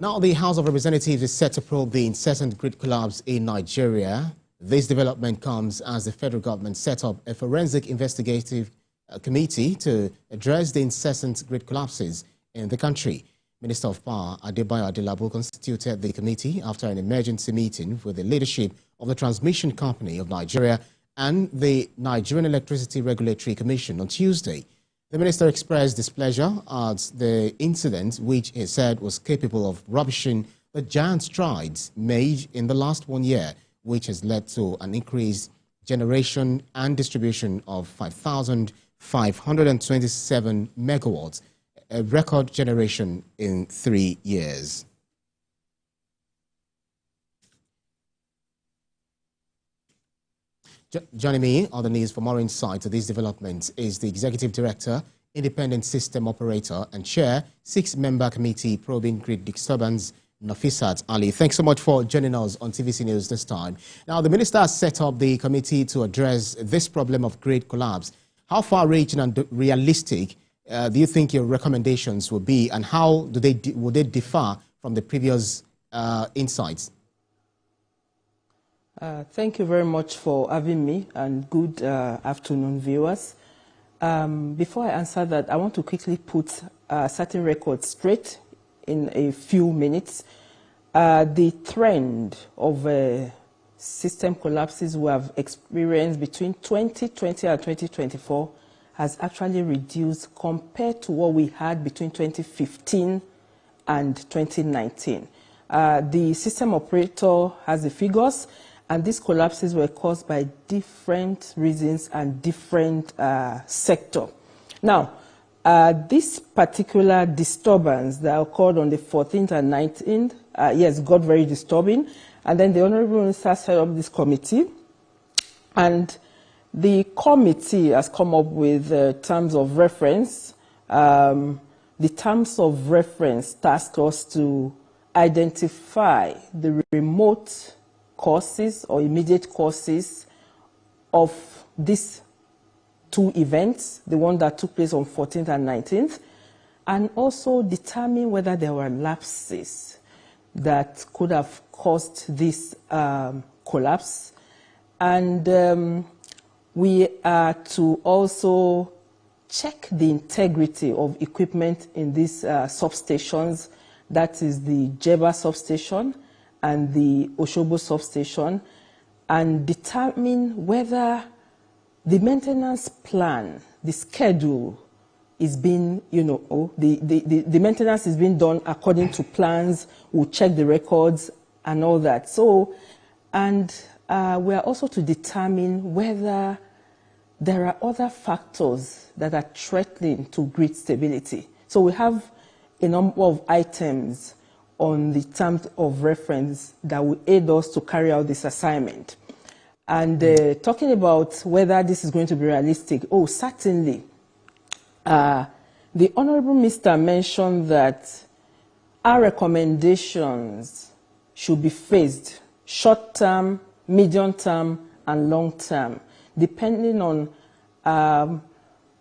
Now, the House of Representatives is set to probe the incessant grid collapse in Nigeria. This development comes as the federal government set up a forensic investigative committee to address the incessant grid collapses in the country. Minister of Power Adebayo Adelabu constituted the committee after an emergency meeting with the leadership of the Transmission Company of Nigeria and the Nigerian Electricity Regulatory Commission on Tuesday. The minister expressed displeasure at the incident, which he said was capable of rubbishing the giant strides made in the last 1 year, which has led to an increased generation and distribution of 5,527 megawatts, a record generation in 3 years. Joining me on the news for more insight to these developments is the Executive Director, Independent System Operator and Chair, 6-member committee probing grid disturbance, Nafisat Ali. Thanks so much for joining us on TVC News this time. Now, the Minister has set up the committee to address this problem of grid collapse. How far-reaching and realistic do you think your recommendations will be, and how would they differ from the previous insights? Thank you very much for having me, and good afternoon, viewers. Before I answer that, I want to quickly put certain records straight in a few minutes. The trend of system collapses we have experienced between 2020 and 2024 has actually reduced compared to what we had between 2015 and 2019. The system operator has the figures, and these collapses were caused by different reasons and different sector. Now, this particular disturbance that occurred on the 14th and 19th, yes, got very disturbing. And then the Honorable Minister set up this committee, and the committee has come up with terms of reference. The terms of reference task us to identify the remote causes or immediate causes of these two events, the one that took place on 14th and 19th, and also determine whether there were lapses that could have caused this collapse. And we are to also check the integrity of equipment in these substations, that is the Jeba substation and the Oshobo substation, and determine whether the maintenance plan, the schedule is being, the maintenance is being done according to plans. We'll check the records and all that. So, and we are also to determine whether there are other factors that are threatening to grid stability. So we have a number of items on the terms of reference that will aid us to carry out this assignment. And talking about whether this is going to be realistic, certainly. The Honorable Minister mentioned that our recommendations should be phased short-term, medium-term, and long-term, depending on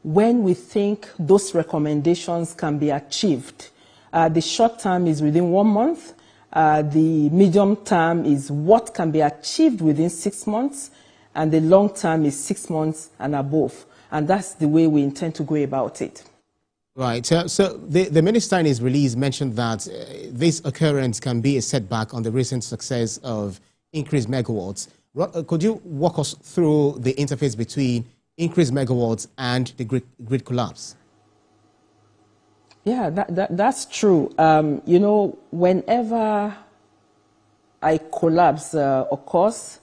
when we think those recommendations can be achieved. The short term is within 1 month. The medium term is what can be achieved within 6 months. And the long term is 6 months and above. And that's the way we intend to go about it. Right. So the minister in his release mentioned that this occurrence can be a setback on the recent success of increased megawatts. Could you walk us through the interface between increased megawatts and the grid collapse? Yeah, that's true. Whenever a collapse occurs,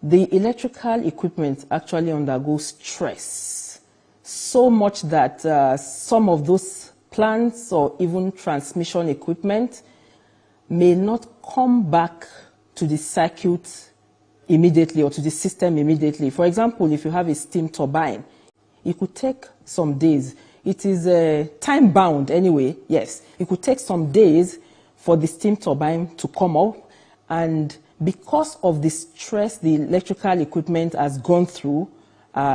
the electrical equipment actually undergoes stress, so much that some of those plants or even transmission equipment may not come back to the circuit immediately or to the system immediately. For example, if you have a steam turbine, it could take some days. It is time-bound anyway, yes. It could take some days for the steam turbine to come up, and because of the stress the electrical equipment has gone through,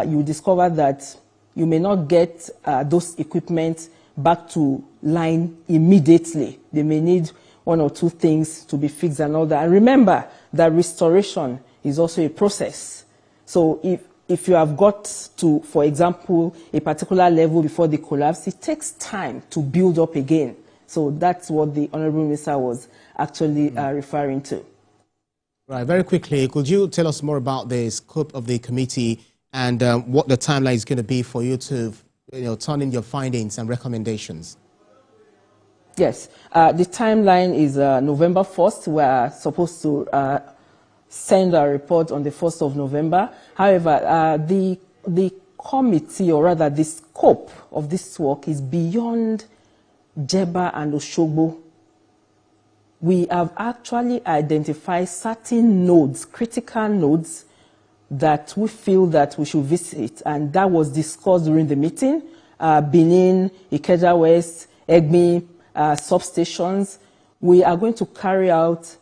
you discover that you may not get those equipment back to line immediately. They may need one or two things to be fixed and all that. And remember that restoration is also a process. So if you have got to, for example, a particular level before the collapse, it takes time to build up again. So that's what the Honorable Minister was actually referring to. Right, very quickly, could you tell us more about the scope of the committee and what the timeline is going to be for you to turn in your findings and recommendations? Yes, the timeline is November 1st. We are supposed to send our report on the 1st of November. However, the committee, or rather the scope of this work, is beyond Jebba and Oshogbo. We have actually identified certain nodes, critical nodes, that we feel that we should visit, and that was discussed during the meeting. Benin, Ikeja West, Egmi, substations. We are going to carry out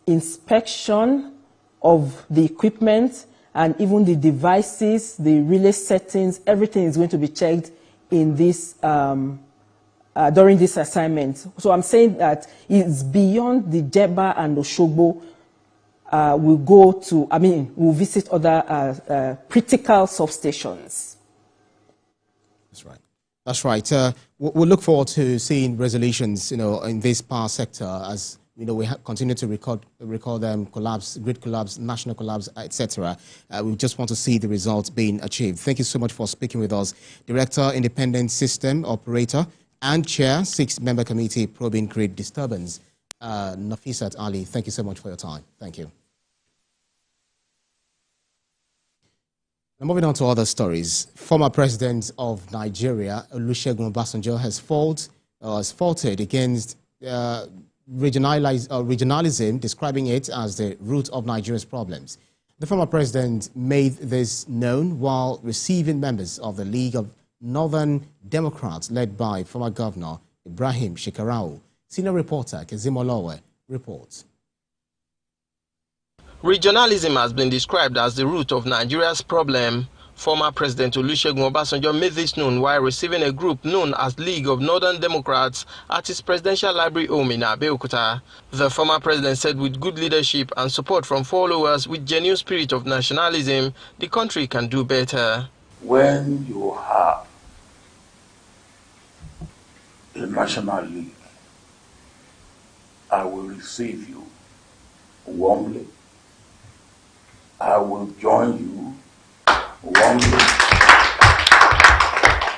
inspection of the equipment and even the devices, the relay settings. Everything is going to be checked in this during this assignment. So I'm saying that it's beyond the Jebba and Oshogbo. We'll go to, we'll visit other critical substations. That's right. That's right. We'll look forward to seeing resolutions, in this power sector as, we continue to record them, collapse, grid collapse, national collapse, etc. We just want to see the results being achieved. Thank you so much for speaking with us. Director, Independent System Operator, and Chair, 6-member committee probing grid disturbance. Nafisat Ali, thank you so much for your time. Thank you. Now, moving on to other stories. Former President of Nigeria, Olusegun Obasanjo, has faulted against regionalism, describing it as the root of Nigeria's problems. The former president made this known while receiving members of the League of Northern Democrats led by former Governor Ibrahim Shekarau. Senior reporter Kezimolowe reports. Regionalism has been described as the root of Nigeria's problem. Former President Olusegun Obasanjo made this known while receiving a group known as League of Northern Democrats at his presidential library home in Abeokuta. The former president said with good leadership and support from followers with genuine spirit of nationalism, the country can do better. When you have a national league, I will receive you warmly. I will join you warmly.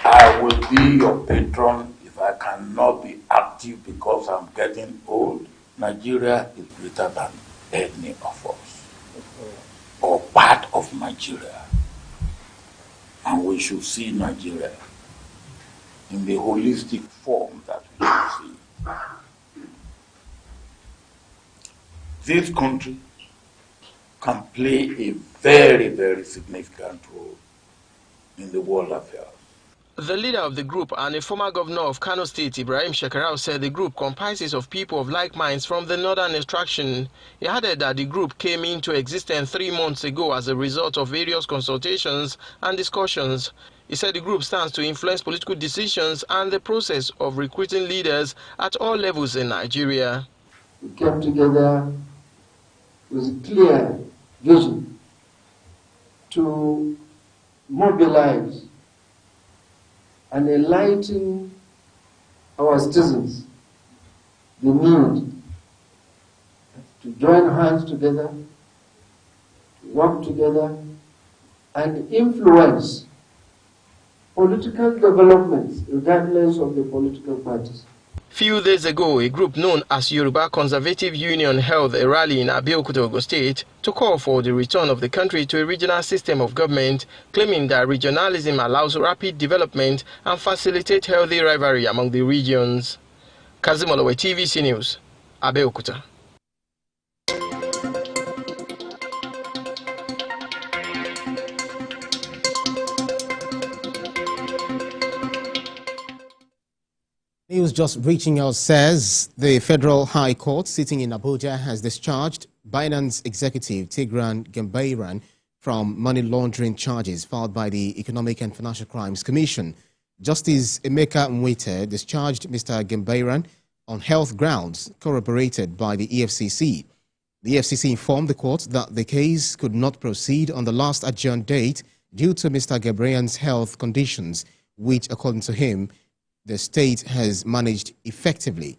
I will be your patron if I cannot be active because I'm getting old. Nigeria is greater than any of us, or part of Nigeria. And we should see Nigeria in the holistic form that we should see. This country can play a very, very significant role in the world affairs. The leader of the group and a former governor of Kano State, Ibrahim Shekarau, said the group comprises of people of like minds from the northern extraction. He added that the group came into existence 3 months ago as a result of various consultations and discussions. He said the group stands to influence political decisions and the process of recruiting leaders at all levels in Nigeria. We came together with a clear vision to mobilize and enlighten our citizens the need to join hands together, to work together, and influence political developments regardless of the political parties. Few days ago, a group known as Yoruba Conservative Union held a rally in Abeokuta, Ogun State to call for the return of the country to a regional system of government, claiming that regionalism allows rapid development and facilitates healthy rivalry among the regions. Kazimolowe, TVC News, Abeokuta. News just reaching us says the Federal High Court sitting in Abuja has discharged Binance executive Tigran Gambaryan from money laundering charges filed by the Economic and Financial Crimes Commission. Justice Emeka Nwite discharged Mr. Gambaryan on health grounds, corroborated by the EFCC. The EFCC informed the court that the case could not proceed on the last adjourned date due to Mr. Gebraian's health conditions, which, according to him, the state has managed effectively.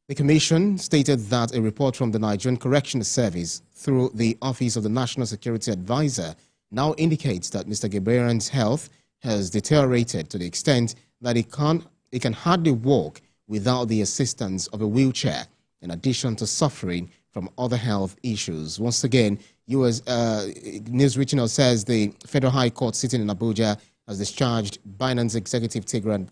The commission stated that a report from the Nigerian Correctional Service through the Office of the National Security Advisor now indicates that Mr. Gebraian's health has deteriorated to the extent that he can hardly walk without the assistance of a wheelchair, in addition to suffering from other health issues. Once again, U.S. News Regional says the Federal High Court sitting in Abuja has discharged Binance executive Tigran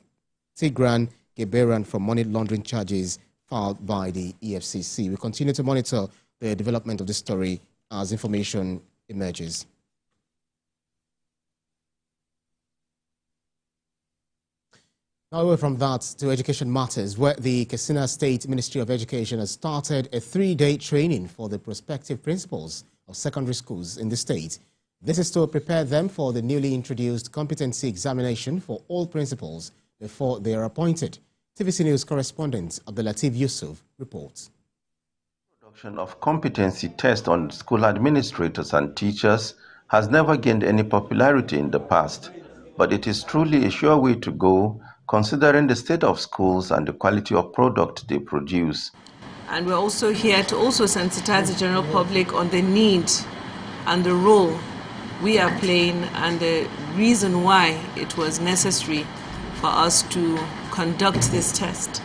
Gebraian from money laundering charges filed by the EFCC. We continue to monitor the development of the story as information emerges. Now away from that to education matters, where the Katsina State Ministry of Education has started a 3-day training for the prospective principals of secondary schools in the state. This is to prepare them for the newly introduced competency examination for all principals before they are appointed. TVC News correspondent Abdulatif Yusuf reports. Production of competency tests on school administrators and teachers has never gained any popularity in the past, but it is truly a sure way to go, considering the state of schools and the quality of product they produce. And we're also here to also sensitize the general public on the need and the role we are playing and the reason why it was necessary for us to conduct this test.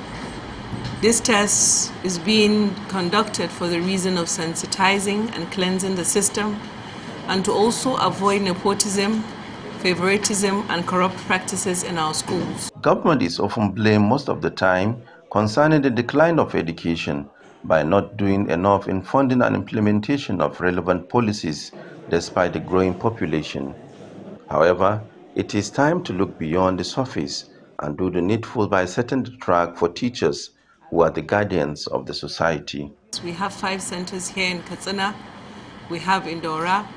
This test is being conducted for the reason of sensitizing and cleansing the system, and to also avoid nepotism, favoritism, and corrupt practices in our schools. Government is often blamed most of the time concerning the decline of education by not doing enough in funding and implementation of relevant policies despite the growing population. However, it is time to look beyond the surface and do the needful by setting the track for teachers who are the guardians of the society. We have 5 centers here in Katsina, we have in Dora,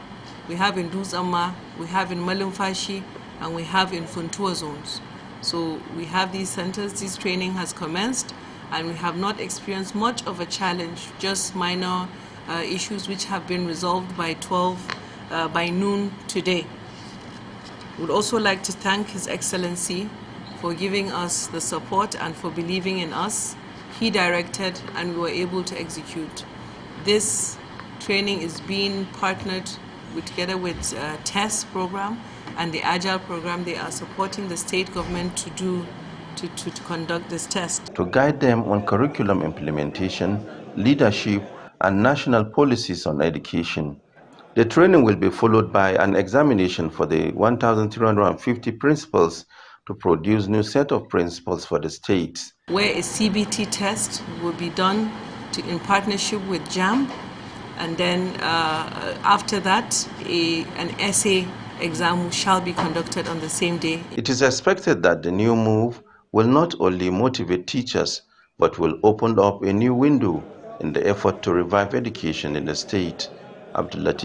we have in Duzama, we have in Malumfashi, and we have in Funtua zones. So we have these centers, this training has commenced, and we have not experienced much of a challenge, just minor issues which have been resolved by by noon today. We'd also like to thank His Excellency for giving us the support and for believing in us. He directed and we were able to execute. This training is being partnered together with TESS program and the Agile program. They are supporting the state government to conduct this test. To guide them on curriculum implementation, leadership, and national policies on education. The training will be followed by an examination for the 1,350 principals to produce new set of principles for the states. Where a CBT test will be done in partnership with JAM, and then after that, an essay exam shall be conducted on the same day. It is expected that the new move will not only motivate teachers, but will open up a new window in the effort to revive education in the state. Abdulatif